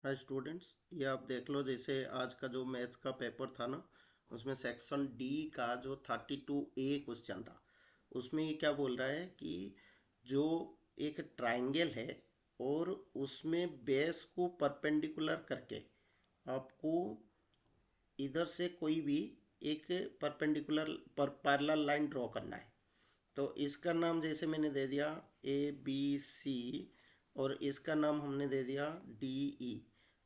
Hi students, ये आप देख लो। जैसे आज का जो मैथ्स का पेपर था ना, उसमें सेक्शन डी का जो 32A क्वेश्चन था, उसमें ये क्या बोल रहा है कि जो एक ट्राइंगल है और उसमें बेस को परपेंडिकुलर करके आपको इधर से कोई भी एक परपेंडिकुलर पर पैरेलल लाइन ड्रॉ करना है। तो इसका नाम जैसे मैंने दे दिया ABC, और इसका नाम हमने दे दिया DE।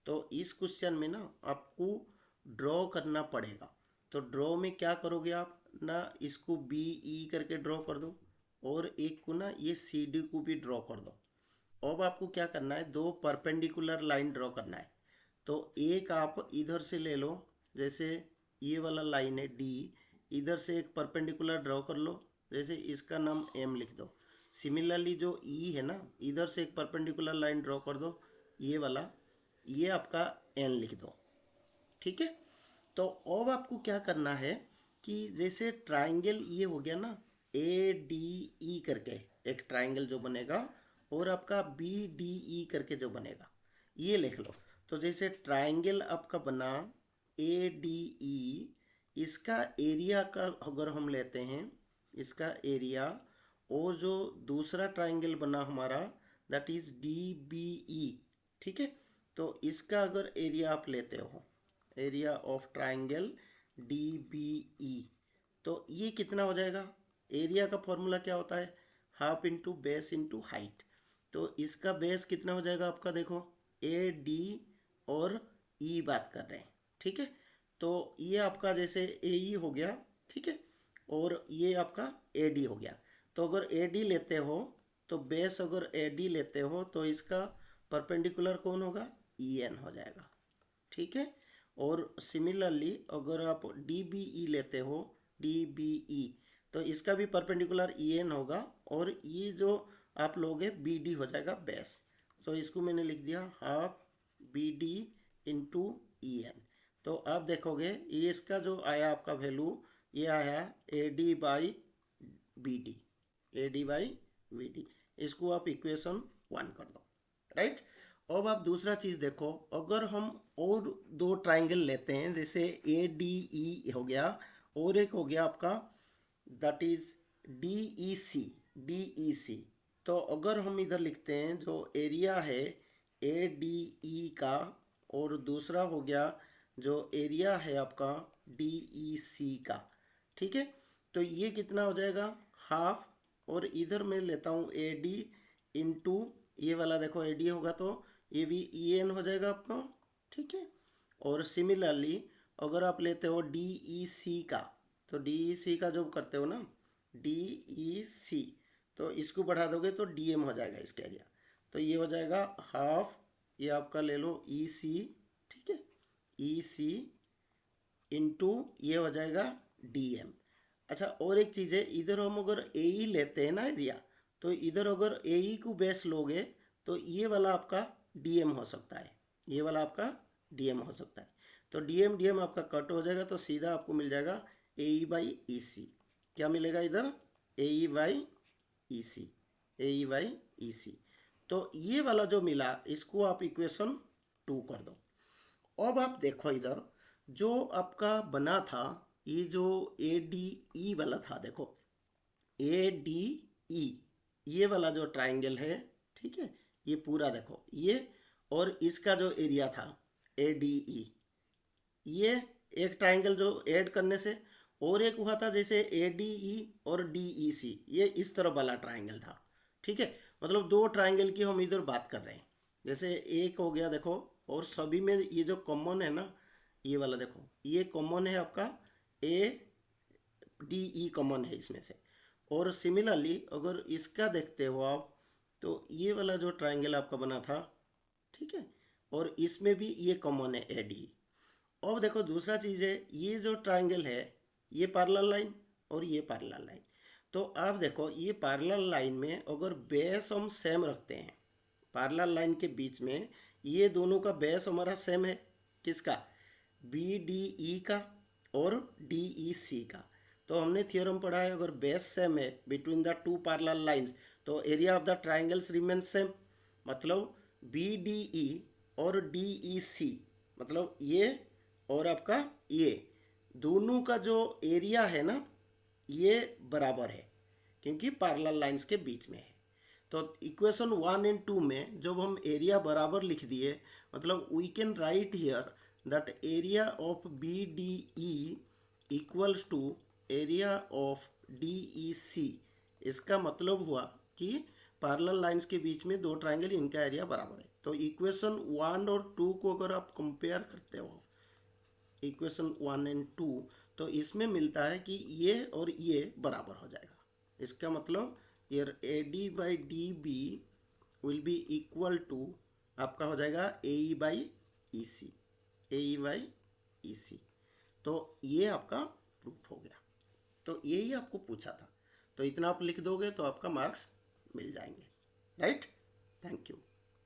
तो इस क्वेश्चन में ना आपको ड्रॉ करना पड़ेगा। तो ड्रॉ में क्या करोगे आप ना, इसको BE करके ड्रॉ कर दो और एक को ना ये CD को भी ड्रॉ कर दो। अब आपको क्या करना है, दो परपेंडिकुलर लाइन ड्रॉ करना है। तो एक आप इधर से ले लो, जैसे ये वाला लाइन है डी, इधर से एक परपेंडिकुलर ड्रॉ कर लो, जैसे इसका नाम एम लिख दो। सिमिलरली जो ई है ना, इधर से एक परपेंडिकुलर लाइन ड्रॉ कर दो, ये वाला, ये आपका एन लिख दो। ठीक है। तो अब आपको क्या करना है कि जैसे ट्राइंगल ये हो गया ना, ADE करके एक ट्राइंगल जो बनेगा, और आपका BDE करके जो बनेगा, ये लिख लो। तो जैसे ट्राइंगल आपका बना ADE, इसका एरिया का अगर हम लेते हैं, इसका एरिया, और जो दूसरा ट्राइंगल बना हमारा, दैट इज DBE। ठीक है। तो इसका अगर एरिया आप लेते हो, एरिया ऑफ ट्राइंगल DBE, तो ये कितना हो जाएगा? एरिया का फॉर्मूला क्या होता है? Half into base into height. तो इसका बेस कितना हो जाएगा आपका? देखो, AD और E बात कर रहे हैं। ठीक है। तो ये आपका जैसे AE हो गया। ठीक है। और ये आपका AD हो गया। तो अगर AD लेते हो, तो बेस अगर AD लेते हो, तो इसका परपेंडिकुलर कौन होगा? EN हो जाएगा। ठीक है। और सिमिलरली अगर आप DBE लेते हो, DBE, तो इसका भी परपेंडिकुलर EN होगा, और ये जो आप लोगे BD हो जाएगा बेस। तो इसको मैंने लिख दिया हाफ BD इंटू EN। तो आप देखोगे ये इसका जो आया आपका वैल्यू, ये आया AD/BD। इसको आप इक्वेशन 1 कर दो। राइट। अब आप दूसरा चीज देखो, अगर हम और दो ट्राइंगल लेते हैं, जैसे ADE हो गया, और एक हो गया आपका दैट इज DEC। तो अगर हम इधर लिखते हैं जो एरिया है ADE का, और दूसरा हो गया जो एरिया है आपका DEC का। ठीक है। तो ये कितना हो जाएगा? हाफ। और इधर मैं लेता हूँ AD इंटू ये वाला, देखो AD होगा तो ये भी EN हो जाएगा आपका। ठीक है। और सिमिलरली अगर आप लेते हो DEC का, तो DEC का जो करते हो ना, DEC, तो इसको बढ़ा दोगे तो DM हो जाएगा इसका एरिया। तो ये हो जाएगा हाफ, ये आपका ले लो EC। ठीक है। EC इंटू ये हो जाएगा DM। अच्छा, और एक चीज़ है, इधर हम अगर AE लेते हैं ना एरिया, तो इधर अगर AE को बेस लोगे, तो ये वाला आपका DM हो सकता है, ये वाला आपका DM हो सकता है। तो DM DM आपका कट हो जाएगा, तो सीधा आपको मिल जाएगा AE/EC। क्या मिलेगा इधर? AE/EC। AE/EC। तो ये वाला जो मिला, इसको आप इक्वेशन 2 कर दो। अब आप देखो इधर, जो आपका बना था, ये जो ADE वाला था, देखो ADE, ये वाला जो ट्राइंगल है, ठीक है, ये पूरा देखो ये, और इसका जो एरिया था ADE, ये एक ट्राइंगल जो ऐड करने से, और एक हुआ था जैसे ADE और DEC, ये इस तरफ वाला ट्राइंगल था। ठीक है। मतलब दो ट्राइंगल की हम इधर बात कर रहे हैं। जैसे एक हो गया देखो, और सभी में ये जो कॉमन है ना, ये वाला देखो, ये कॉमन है आपका, ADE कॉमन है इसमें से। और सिमिलरली अगर इसका देखते हो आप, तो ये वाला जो ट्राइंगल आपका बना था, ठीक है, और इसमें भी ये कॉमन है ADE। अब देखो दूसरा चीज़ है, ये जो ट्राइंगल है, ये पैरेलल लाइन और ये पैरेलल लाइन। तो आप देखो ये पैरेलल लाइन में अगर बेस हम सेम रखते हैं, पैरेलल लाइन के बीच में ये दोनों का बेस हमारा सेम है। किसका? BDE का और DEC का। तो हमने थियोरम पढ़ा है, अगर बेस सेम है between the two parallel lines, तो area of the triangles remain same. मतलब BDE और डी ई सी, मतलब ये और आपका ये दोनों का जो एरिया है ना, ये बराबर है क्योंकि पैरेलल लाइंस के बीच में है। तो इक्वेशन 1 और 2 में जब हम एरिया बराबर लिख दिए, मतलब we can write here that area of B D E equals to area of D E C. इसका मतलब हुआ कि पैरेलल लाइंस के बीच में दो ट्राइंगल, इनका एरिया बराबर है। तो इक्वेशन 1 और 2 को अगर आप कंपेयर करते हो, इक्वेशन 1 और 2, तो इसमें मिलता है कि ये और ये बराबर हो जाएगा। इसका मतलब यार A D by D B will be equal to आपका हो जाएगा ए ई by E C, A E by E सी। तो ये आपका प्रूफ हो गया। तो यही आपको पूछा था, तो इतना आप लिख दोगे तो आपका मार्क्स मिल जाएंगे, राइट। Thank you.